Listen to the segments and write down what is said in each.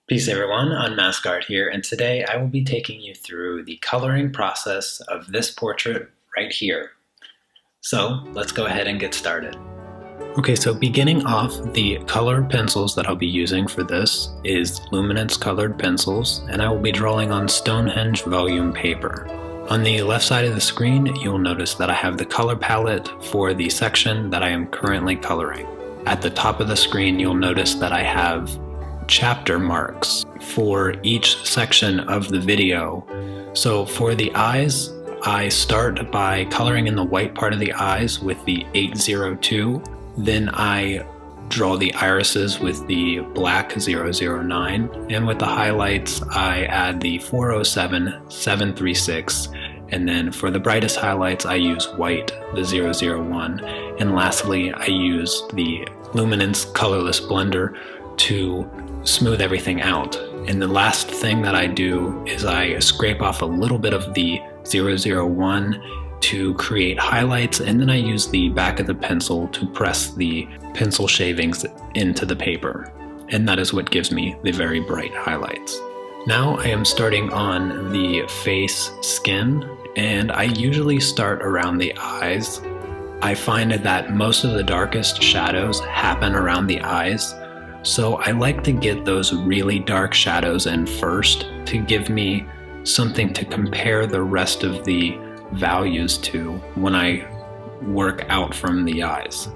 Peace everyone, Unmasked here, and today I will be taking you through the coloring process of this portrait right here. So let's go ahead and get started. Okay, so beginning off, the color pencils that I'll be using for this is Luminance colored pencils, and I will be drawing on Stonehenge Vellum paper. On the left side of the screen, you'll notice that I have the color palette for the section that I am currently coloring. At the top of the screen, you'll notice that I have chapter marks for each section of the video. So for the eyes, I start by coloring in the white part of the eyes with the 802. Then I draw the irises with the black 009. And with the highlights, I add the 407, 736. And then for the brightest highlights, I use white, the 001. And lastly, I use the Luminance colorless blender to smooth everything out. And the last thing that I do is I scrape off a little bit of the 001 to create highlights, and then I use the back of the pencil to press the pencil shavings into the paper. And that is what gives me the very bright highlights. Now I am starting on the face skin, and I usually start around the eyes. I find that most of the darkest shadows happen around the eyes. So I like to get those really dark shadows in first to give me something to compare the rest of the values to when I work out from the eyes.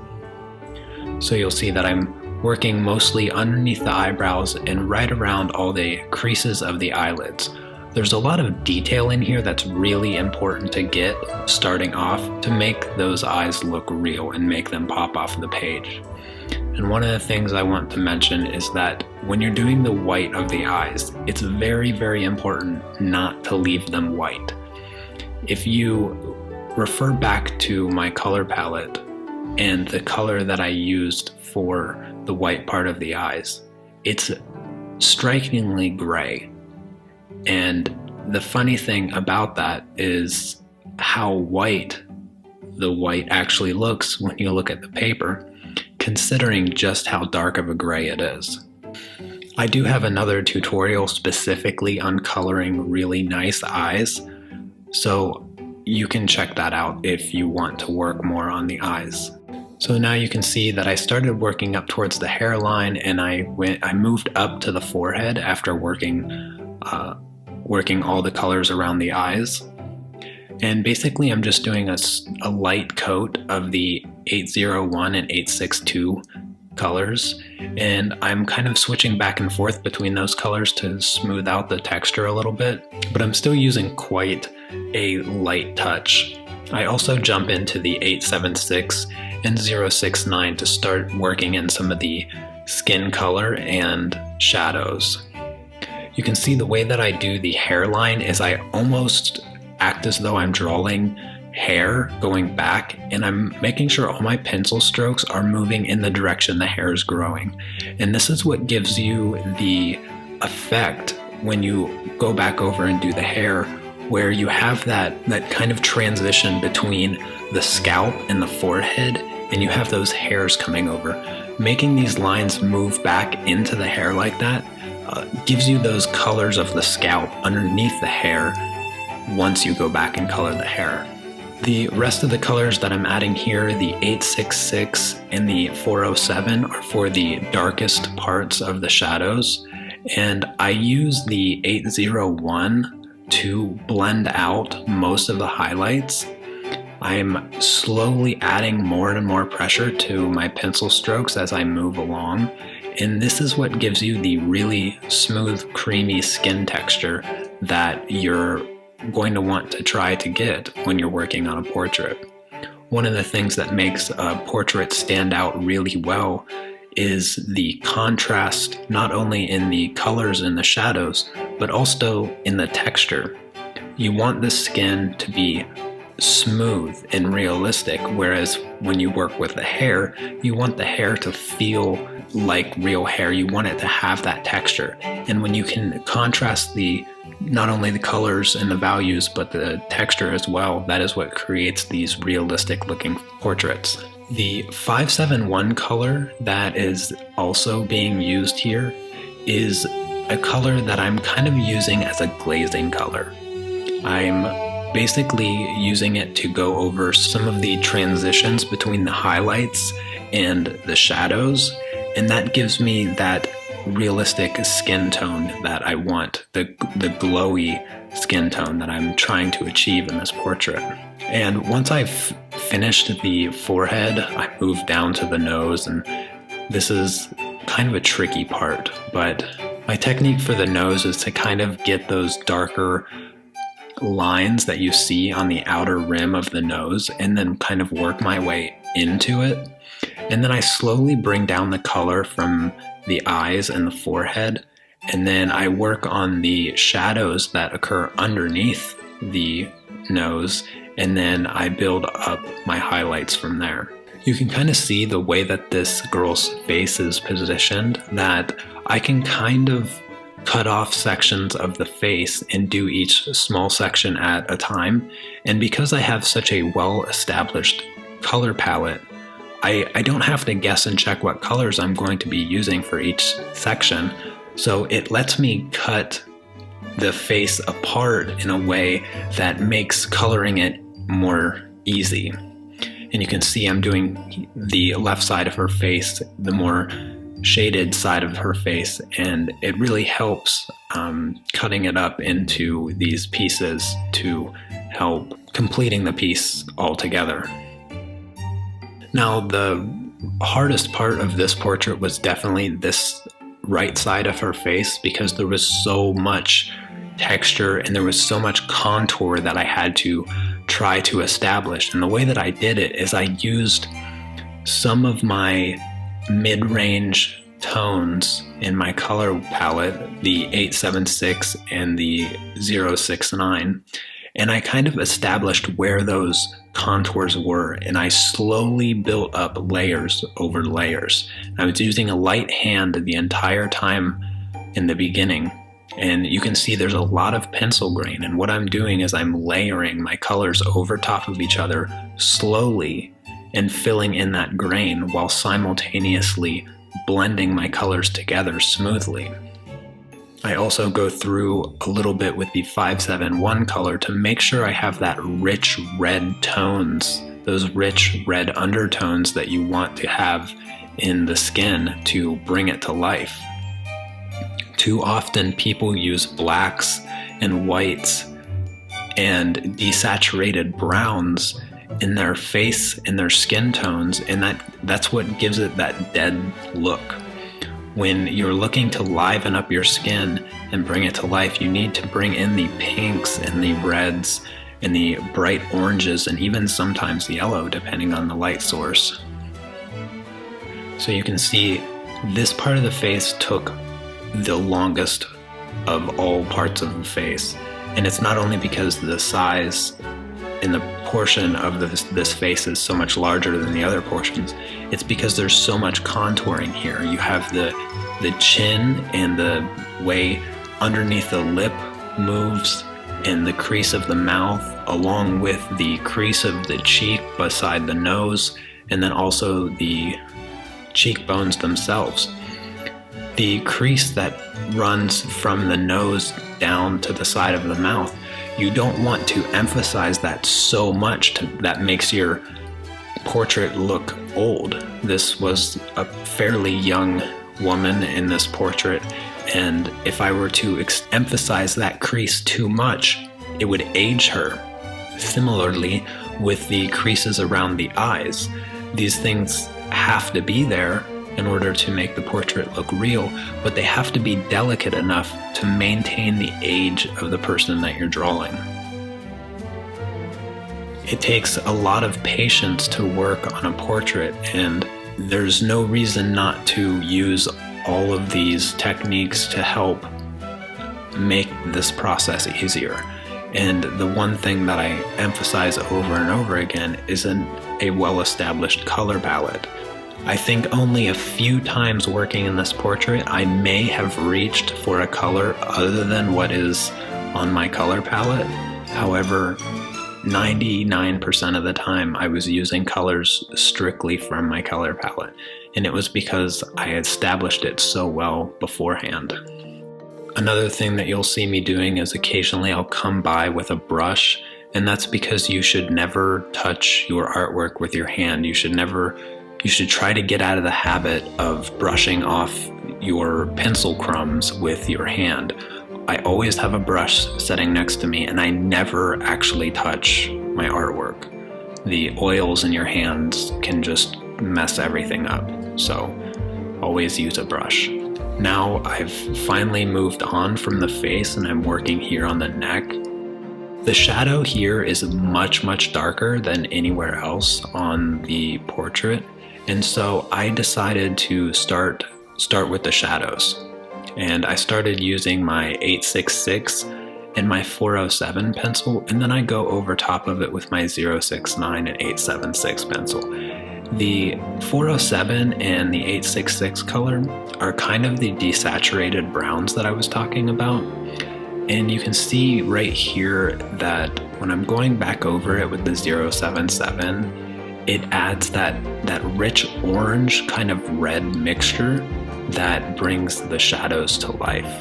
So you'll see that I'm working mostly underneath the eyebrows and right around all the creases of the eyelids. There's a lot of detail in here that's really important to get starting off to make those eyes look real and make them pop off the page. And one of the things I want to mention is that when you're doing the white of the eyes, it's very, very important not to leave them white. If you refer back to my color palette and the color that I used for the white part of the eyes, it's strikingly gray. And the funny thing about that is how white the white actually looks when you look at the paper, considering just how dark of a gray it is. I do have another tutorial specifically on coloring really nice eyes, so you can check that out if you want to work more on the eyes. So now you can see that I started working up towards the hairline, and I moved up to the forehead after working all the colors around the eyes. And basically I'm just doing a light coat of the 801 and 862 colors, and I'm kind of switching back and forth between those colors to smooth out the texture a little bit, but I'm still using quite a light touch. I also jump into the 876 and 069 to start working in some of the skin color and shadows. You can see the way that I do the hairline is I almost act as though I'm drawing hair going back, and I'm making sure all my pencil strokes are moving in the direction the hair is growing. And this is what gives you the effect when you go back over and do the hair, where you have that kind of transition between the scalp and the forehead, and you have those hairs coming over. Making these lines move back into the hair like that gives you those colors of the scalp underneath the hair once you go back and color the hair. The rest of the colors that I'm adding here, the 866 and the 407, are for the darkest parts of the shadows, and I use the 801 to blend out most of the highlights. I'm slowly adding more and more pressure to my pencil strokes as I move along, and this is what gives you the really smooth, creamy skin texture that you're going to want to try to get when you're working on a portrait. One of the things that makes a portrait stand out really well is the contrast, not only in the colors and the shadows, but also in the texture. You want the skin to be smooth and realistic, whereas when you work with the hair, you want the hair to feel like real hair. You want it to have that texture. And when you can contrast not only the colors and the values, but the texture as well, that is what creates these realistic looking portraits. The 571 color that is also being used here is a color that I'm kind of using as a glazing color. I'm basically using it to go over some of the transitions between the highlights and the shadows, and that gives me that realistic skin tone that I want, the glowy skin tone that I'm trying to achieve in this portrait. And once I've finished the forehead, I move down to the nose, and this is kind of a tricky part, but my technique for the nose is to kind of get those darker lines that you see on the outer rim of the nose and then kind of work my way into it. And then I slowly bring down the color from the eyes and the forehead, and then I work on the shadows that occur underneath the nose, and then I build up my highlights from there. You can kind of see the way that this girl's face is positioned, that I can kind of cut off sections of the face and do each small section at a time. And because I have such a well-established color palette, I don't have to guess and check what colors I'm going to be using for each section. So it lets me cut the face apart in a way that makes coloring it more easy. And you can see I'm doing the left side of her face, the more shaded side of her face, and it really helps cutting it up into these pieces to help completing the piece all together. Now, the hardest part of this portrait was definitely this right side of her face, because there was so much texture and there was so much contour that I had to try to establish. And the way that I did it is I used some of my mid-range tones in my color palette, the 876 and the 069, and I kind of established where those contours were, and I slowly built up layers over layers. I was using a light hand the entire time in the beginning, and you can see there's a lot of pencil grain, and what I'm doing is I'm layering my colors over top of each other slowly and filling in that grain while simultaneously blending my colors together smoothly. I also go through a little bit with the 571 color to make sure I have that rich red tones, those rich red undertones that you want to have in the skin to bring it to life. Too often people use blacks and whites and desaturated browns in their face and their skin tones, and that's what gives it that dead look. When you're looking to liven up your skin and bring it to life, you need to bring in the pinks and the reds and the bright oranges and even sometimes yellow, depending on the light source. So you can see this part of the face took the longest of all parts of the face. And it's not only because the size in the portion of this face is so much larger than the other portions, it's because there's so much contouring here. You have the chin and the way underneath the lip moves and the crease of the mouth, along with the crease of the cheek beside the nose, and then also the cheekbones themselves. The crease that runs from the nose down to the side of the mouth, you don't want to emphasize that so much that makes your portrait look old. This was a fairly young woman in this portrait, and if I were to emphasize that crease too much, it would age her. Similarly, with the creases around the eyes, these things have to be there in order to make the portrait look real, but they have to be delicate enough to maintain the age of the person that you're drawing. It takes a lot of patience to work on a portrait, and there's no reason not to use all of these techniques to help make this process easier. And the one thing that I emphasize over and over again isn't a well-established color palette. I think only a few times working in this portrait I may have reached for a color other than what is on my color palette. However, 99% of the time I was using colors strictly from my color palette, and it was because I established it so well beforehand. Another thing that you'll see me doing is occasionally I'll come by with a brush, and that's because you should never touch your artwork with your hand. You should try to get out of the habit of brushing off your pencil crumbs with your hand. I always have a brush sitting next to me, and I never actually touch my artwork. The oils in your hands can just mess everything up, so always use a brush. Now I've finally moved on from the face and I'm working here on the neck. The shadow here is much, much darker than anywhere else on the portrait, and so I decided to start with the shadows. And I started using my 866 and my 407 pencil, and then I go over top of it with my 069 and 876 pencil. The 407 and the 866 color are kind of the desaturated browns that I was talking about. And you can see right here that when I'm going back over it with the 077, it adds that rich orange kind of red mixture that brings the shadows to life.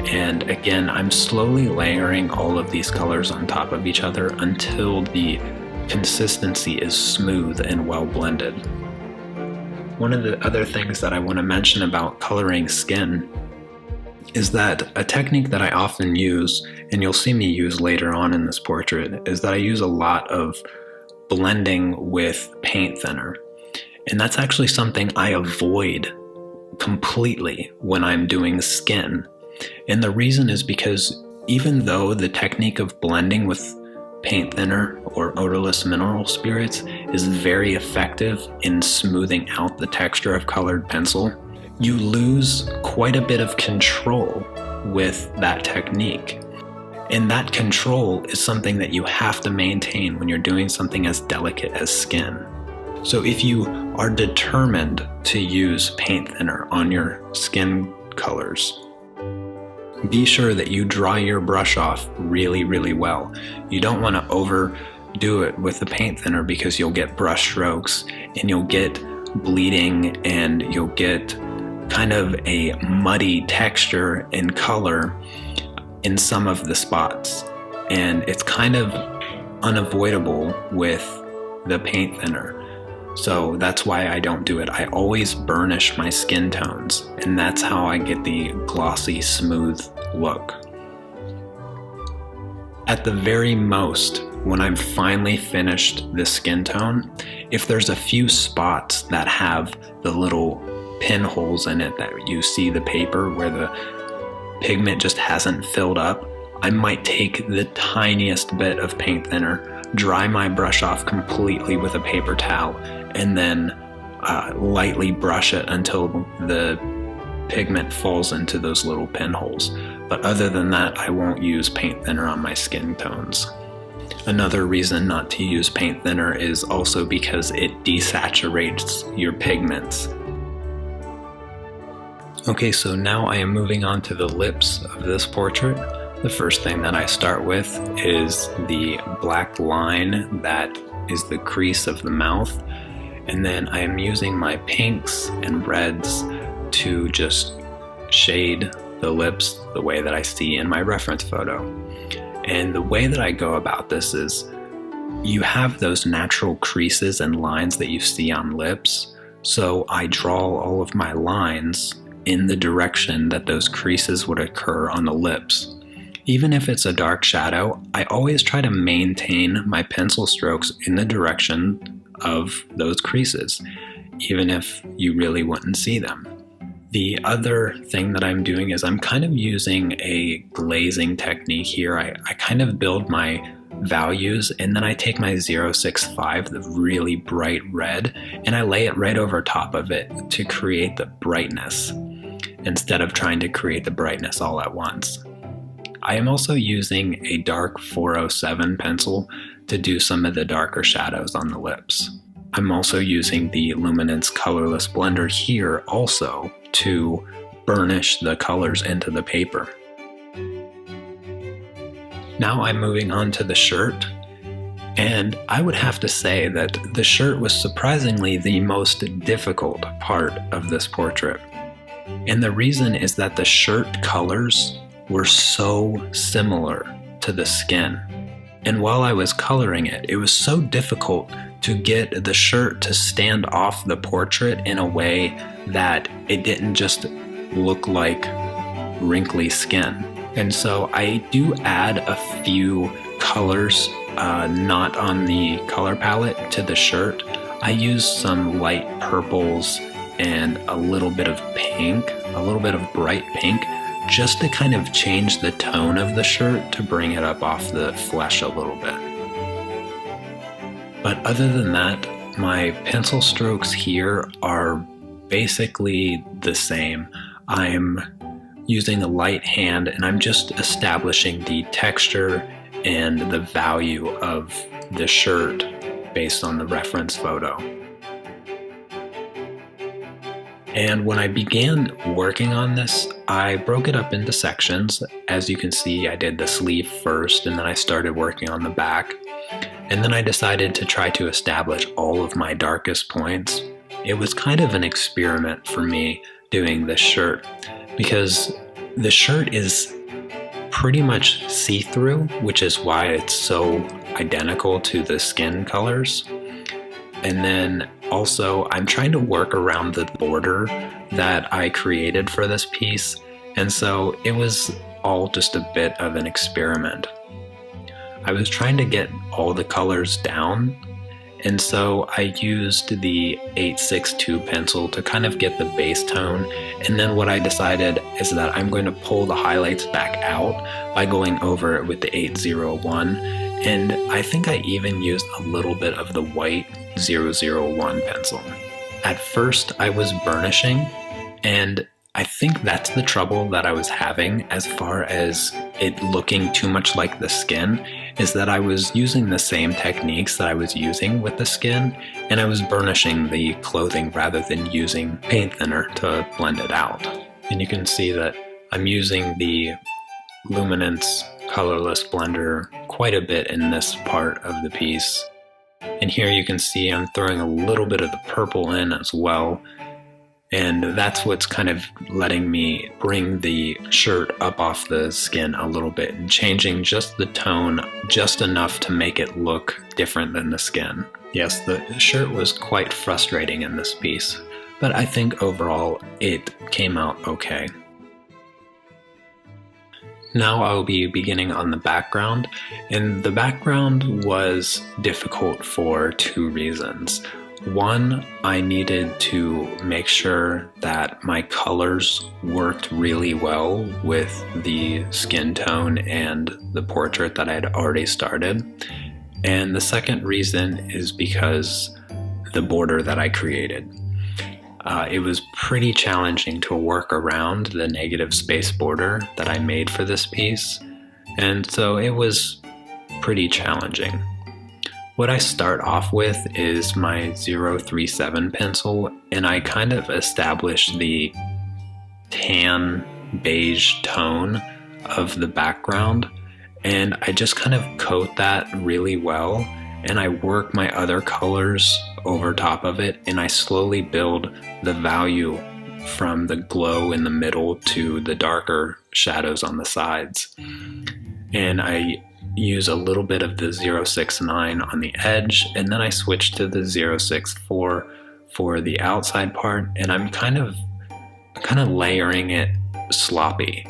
And again, I'm slowly layering all of these colors on top of each other until the consistency is smooth and well blended. One of the other things that I want to mention about coloring skin is that a technique that I often use, and you'll see me use later on in this portrait, is that I use a lot of blending with paint thinner. And that's actually something I avoid completely when I'm doing skin. And the reason is because even though the technique of blending with paint thinner or odorless mineral spirits is very effective in smoothing out the texture of colored pencil, you lose quite a bit of control with that technique. And that control is something that you have to maintain when you're doing something as delicate as skin. So if you are determined to use paint thinner on your skin colors, be sure that you dry your brush off really, really well. You don't want to overdo it with the paint thinner because you'll get brush strokes and you'll get bleeding and you'll get kind of a muddy texture and color in some of the spots. And it's kind of unavoidable with the paint thinner. So that's why I don't do it. I always burnish my skin tones, and that's how I get the glossy, smooth look. At the very most, when I've finally finished this skin tone, if there's a few spots that have the little pinholes in it that you see the paper where the pigment just hasn't filled up, I might take the tiniest bit of paint thinner, dry my brush off completely with a paper towel, and then lightly brush it until the pigment falls into those little pinholes. But other than that, I won't use paint thinner on my skin tones. Another reason not to use paint thinner is also because it desaturates your pigments. Okay, so now I am moving on to the lips of this portrait. The first thing that I start with is the black line that is the crease of the mouth. And then I am using my pinks and reds to just shade the lips the way that I see in my reference photo. And the way that I go about this is you have those natural creases and lines that you see on lips. So I draw all of my lines in the direction that those creases would occur on the lips. Even if it's a dark shadow, I always try to maintain my pencil strokes in the direction of those creases, even if you really wouldn't see them. The other thing that I'm doing is I'm kind of using a glazing technique here. I kind of build my values and then I take my 065, the really bright red, and I lay it right over top of it to create the brightness instead of trying to create the brightness all at once. I am also using a dark 407 pencil to do some of the darker shadows on the lips. I'm also using the Luminance colorless blender here also to burnish the colors into the paper. Now I'm moving on to the shirt, and I would have to say that the shirt was surprisingly the most difficult part of this portrait. And the reason is that the shirt colors were so similar to the skin. And while I was coloring it, it was so difficult to get the shirt to stand off the portrait in a way that it didn't just look like wrinkly skin. And so I do add a few colors, not on the color palette, to the shirt. I use some light purples and a little bit of pink, a little bit of bright pink, just to kind of change the tone of the shirt to bring it up off the flesh a little bit. But other than that, my pencil strokes here are basically the same. I'm using a light hand and I'm just establishing the texture and the value of the shirt based on the reference photo. And when I began working on this, I broke it up into sections. As you can see, I did the sleeve first, and then I started working on the back. And then I decided to try to establish all of my darkest points. It was kind of an experiment for me doing this shirt, because the shirt is pretty much see-through, which is why it's so identical to the skin colors. And then also, I'm trying to work around the border that I created for this piece, and so it was all just a bit of an experiment. I was trying to get all the colors down, and so I used the 862 pencil to kind of get the base tone, and then what I decided is that I'm going to pull the highlights back out by going over it with the 801, and I think I even used a little bit of the white 001 pencil. At first I was burnishing, and I think that's the trouble that I was having as far as it looking too much like the skin, is that I was using the same techniques that I was using with the skin, and I was burnishing the clothing rather than using paint thinner to blend it out. And you can see that I'm using the Luminance colorless blender quite a bit in this part of the piece. And here you can see I'm throwing a little bit of the purple in as well. And that's what's kind of letting me bring the shirt up off the skin a little bit and changing just the tone just enough to make it look different than the skin. Yes, the shirt was quite frustrating in this piece, but I think overall it came out okay. Now I will be beginning on the background, and the background was difficult for two reasons. One, I needed to make sure that my colors worked really well with the skin tone and the portrait that I had already started. And the second reason is because the border that I created. It was pretty challenging to work around the negative space border that I made for this piece, and so it was pretty challenging. What I start off with is my 037 pencil, and I kind of establish the tan beige tone of the background, and I just kind of coat that really well, and I work my other colors over top of it, and I slowly build the value from the glow in the middle to the darker shadows on the sides. And I use a little bit of the 069 on the edge, and then I switch to the 064 for the outside part, and I'm kind of layering it sloppy.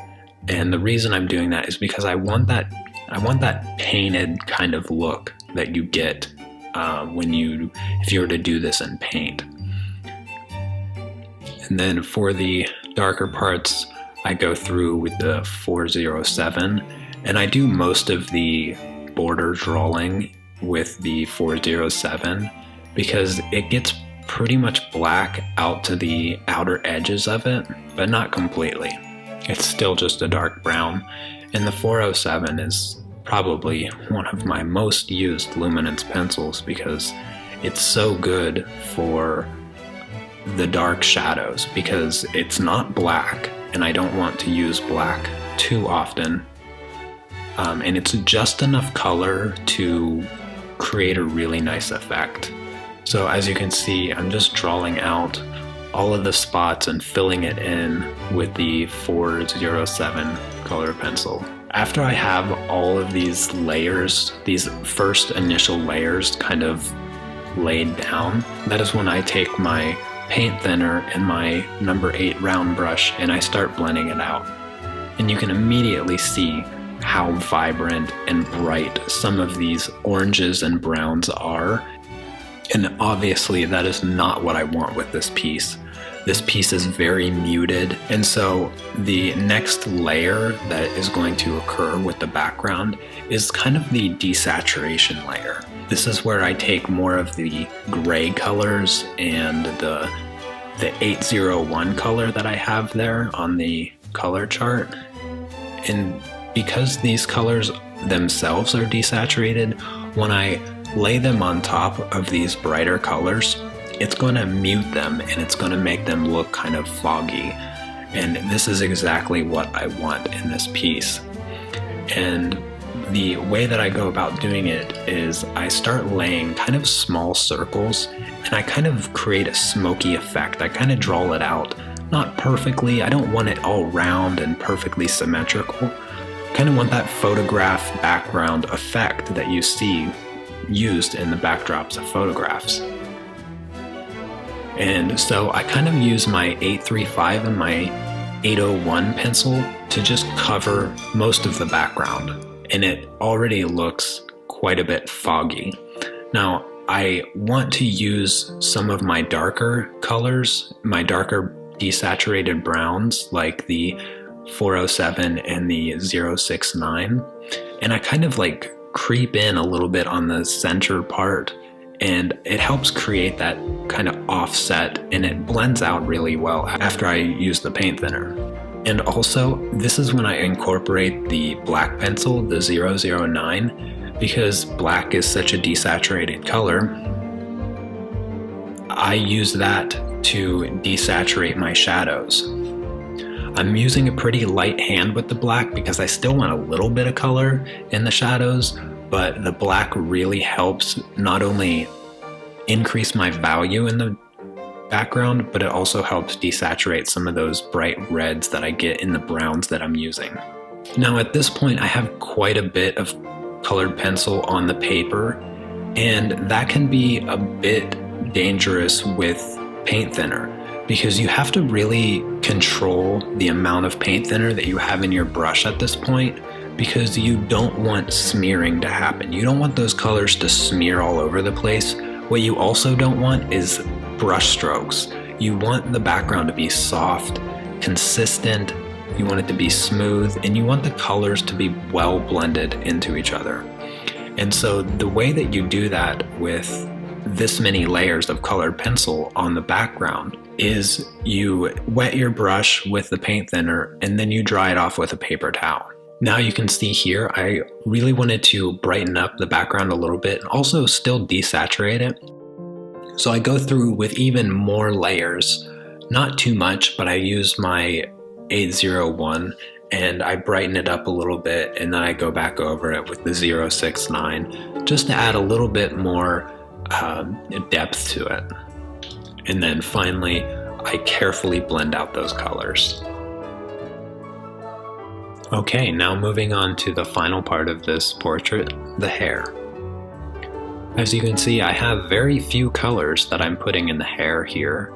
And the reason I'm doing that is because I want that painted kind of look that you get if you were to do this in paint. And then for the darker parts, I go through with the 407, and I do most of the border drawing with the 407 because it gets pretty much black out to the outer edges of it, but not completely. It's still just a dark brown, and the 407 is probably one of my most used Luminance pencils because it's so good for the dark shadows because it's not black, and I don't want to use black too often. And it's just enough color to create a really nice effect. So as you can see, I'm just drawing out all of the spots and filling it in with the 407 color pencil. After I have all of these layers, these first initial layers kind of laid down, that is when I take my paint thinner and my number 8 round brush and I start blending it out. And you can immediately see how vibrant and bright some of these oranges and browns are. And obviously that is not what I want with this piece. This piece is very muted, and so the next layer that is going to occur with the background is kind of the desaturation layer. This is where I take more of the gray colors and the 801 color that I have there on the color chart. And because these colors themselves are desaturated, when I lay them on top of these brighter colors, it's going to mute them and it's going to make them look kind of foggy. And this is exactly what I want in this piece. And the way that I go about doing it is I start laying kind of small circles and I kind of create a smoky effect. I kind of draw it out, not perfectly. I don't want it all round and perfectly symmetrical. I kind of want that photograph background effect that you see used in the backdrops of photographs. And so I kind of use my 835 and my 801 pencil to just cover most of the background, and it already looks quite a bit foggy. Now I want to use some of my darker colors, my darker desaturated browns like the 407 and the 069, and I kind of like creep in a little bit on the center part, and it helps create that kind of offset, and it blends out really well after I use the paint thinner. And also, this is when I incorporate the black pencil, the 009, because black is such a desaturated color. I use that to desaturate my shadows. I'm using a pretty light hand with the black because I still want a little bit of color in the shadows, but the black really helps not only increase my value in the background, but it also helps desaturate some of those bright reds that I get in the browns that I'm using. Now at this point I have quite a bit of colored pencil on the paper, and that can be a bit dangerous with paint thinner because you have to really control the amount of paint thinner that you have in your brush at this point, because you don't want smearing to happen. You don't want those colors to smear all over the place. What you also don't want is brush strokes. You want the background to be soft, consistent, you want it to be smooth, and you want the colors to be well blended into each other. And so the way that you do that with this many layers of colored pencil on the background is you wet your brush with the paint thinner and then you dry it off with a paper towel. Now you can see here, I really wanted to brighten up the background a little bit and also still desaturate it. So I go through with even more layers, not too much, but I use my 801 and I brighten it up a little bit, and then I go back over it with the 069 just to add a little bit more depth to it. And then finally, I carefully blend out those colors. Okay, now moving on to the final part of this portrait, the hair. As you can see, I have very few colors that I'm putting in the hair here,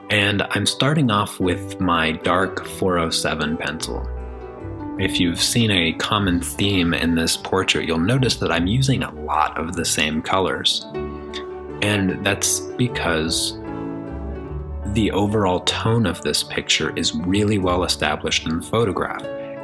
and I'm starting off with my dark 407 pencil. If you've seen a common theme in this portrait, you'll notice that I'm using a lot of the same colors. And that's because the overall tone of this picture is really well established in the photograph.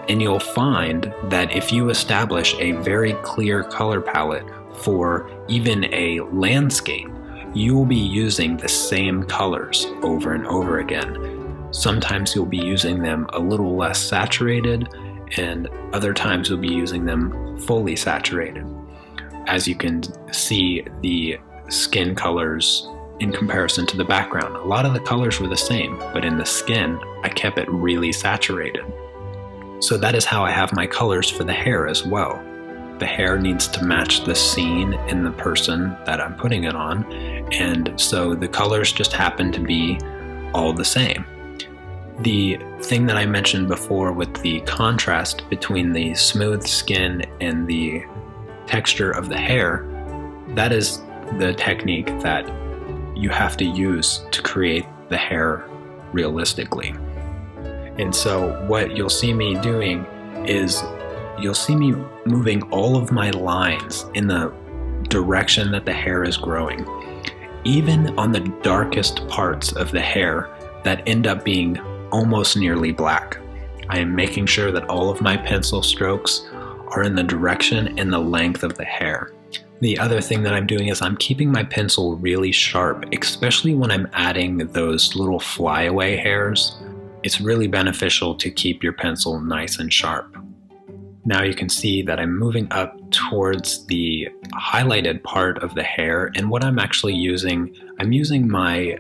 And you'll find that if you establish a very clear color palette for even a landscape, you will be using the same colors over and over again. Sometimes you'll be using them a little less saturated, and other times you'll be using them fully saturated. As you can see, the skin colors in comparison to the background, a lot of the colors were the same, but in the skin, I kept it really saturated. So that is how I have my colors for the hair as well. The hair needs to match the scene and the person that I'm putting it on, and so the colors just happen to be all the same. The thing that I mentioned before with the contrast between the smooth skin and the texture of the hair, that is the technique that you have to use to create the hair realistically. And so what you'll see me doing is you'll see me moving all of my lines in the direction that the hair is growing. Even on the darkest parts of the hair that end up being almost nearly black, I am making sure that all of my pencil strokes are in the direction and the length of the hair. The other thing that I'm doing is I'm keeping my pencil really sharp, especially when I'm adding those little flyaway hairs. It's really beneficial to keep your pencil nice and sharp. Now you can see that I'm moving up towards the highlighted part of the hair, and what I'm actually using, I'm using my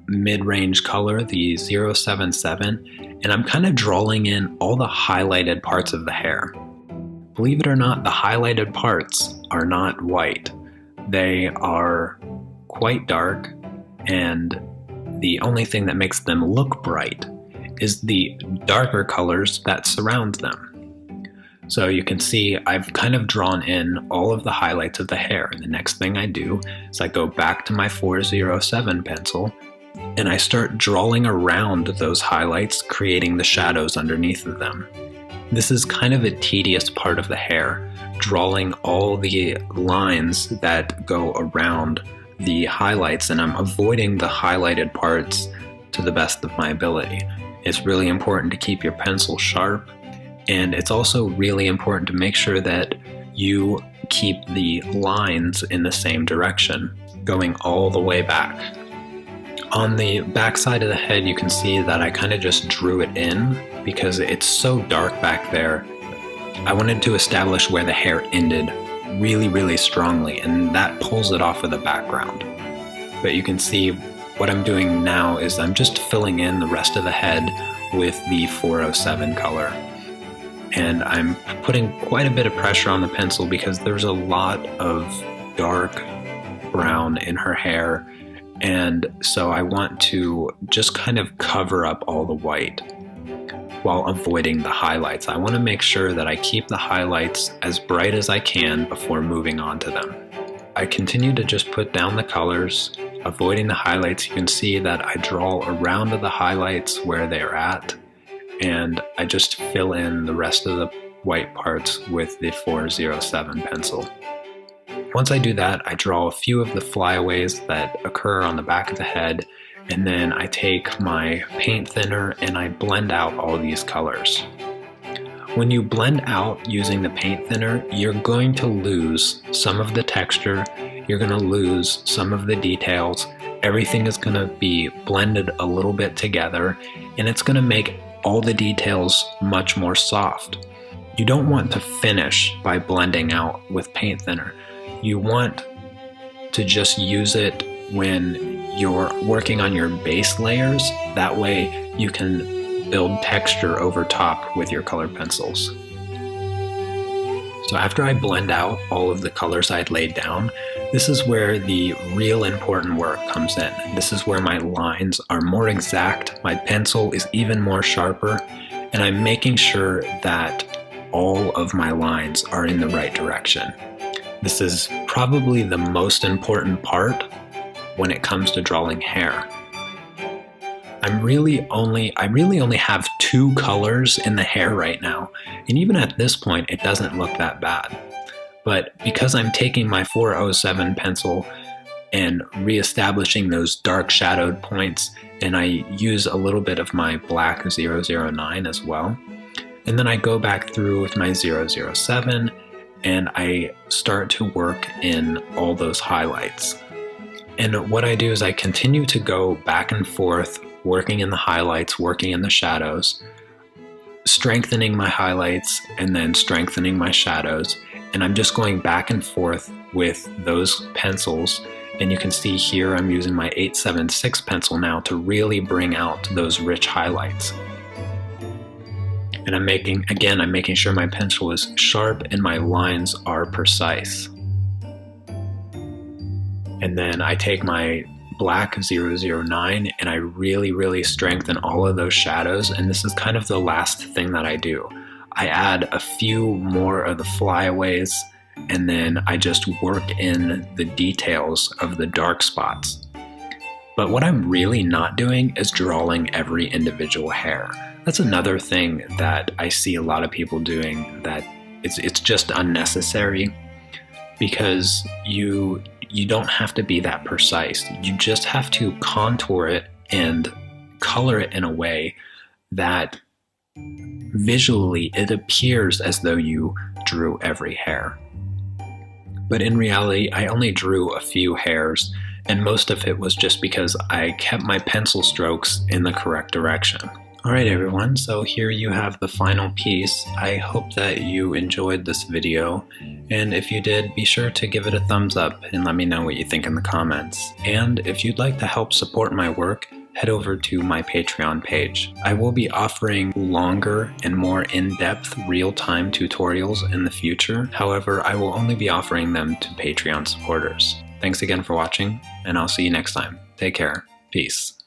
mid-range color, the 077, and I'm kind of drawing in all the highlighted parts of the hair. Believe it or not, the highlighted parts are not white. They are quite dark, and the only thing that makes them look bright is the darker colors that surround them. So you can see I've kind of drawn in all of the highlights of the hair. And the next thing I do is I go back to my 407 pencil and I start drawing around those highlights, creating the shadows underneath of them. This is kind of a tedious part of the hair, drawing all the lines that go around the highlights, and I'm avoiding the highlighted parts to the best of my ability. It's really important to keep your pencil sharp. And it's also really important to make sure that you keep the lines in the same direction, going all the way back. On the back side of the head, you can see that I kind of just drew it in because it's so dark back there. I wanted to establish where the hair ended really, really strongly, and that pulls it off of the background. But you can see what I'm doing now is I'm just filling in the rest of the head with the 407 color. And I'm putting quite a bit of pressure on the pencil because there's a lot of dark brown in her hair. And so I want to just kind of cover up all the white while avoiding the highlights. I want to make sure that I keep the highlights as bright as I can before moving on to them. I continue to just put down the colors, avoiding the highlights. You can see that I draw around the highlights where they're at, and I just fill in the rest of the white parts with the 407 pencil. Once I do that, I draw a few of the flyaways that occur on the back of the head, and then I take my paint thinner and I blend out all these colors. When you blend out using the paint thinner, you're going to lose some of the texture, you're going to lose some of the details, everything is going to be blended a little bit together, and it's going to make all the details much more soft. You don't want to finish by blending out with paint thinner. You want to just use it when you're working on your base layers. That way you can build texture over top with your colored pencils. So after I blend out all of the colors I had laid down, this is where the real important work comes in. This is where my lines are more exact, my pencil is even more sharper, and I'm making sure that all of my lines are in the right direction. This is probably the most important part when it comes to drawing hair. I really only have 2 colors in the hair right now, and even at this point it doesn't look that bad. But because I'm taking my 407 pencil and reestablishing those dark shadowed points, and I use a little bit of my black 009 as well, and then I go back through with my 007 and I start to work in all those highlights. And what I do is I continue to go back and forth, working in the highlights, working in the shadows, strengthening my highlights and then strengthening my shadows. And I'm just going back and forth with those pencils. And you can see here I'm using my 876 pencil now to really bring out those rich highlights. And I'm making sure my pencil is sharp and my lines are precise. And then I take my black 009 and I really strengthen all of those shadows, and this is kind of the last thing that I do. I add a few more of the flyaways, and then I just work in the details of the dark spots. But what I'm really not doing is drawing every individual hair. That's another thing that I see a lot of people doing, that it's just unnecessary, because you don't have to be that precise. You just have to contour it and color it in a way that visually it appears as though you drew every hair. But in reality, I only drew a few hairs, and most of it was just because I kept my pencil strokes in the correct direction. Alright everyone, so here you have the final piece. I hope that you enjoyed this video, and if you did, be sure to give it a thumbs up and let me know what you think in the comments. And if you'd like to help support my work, head over to my Patreon page. I will be offering longer and more in-depth real-time tutorials in the future. However, I will only be offering them to Patreon supporters. Thanks again for watching, and I'll see you next time. Take care. Peace.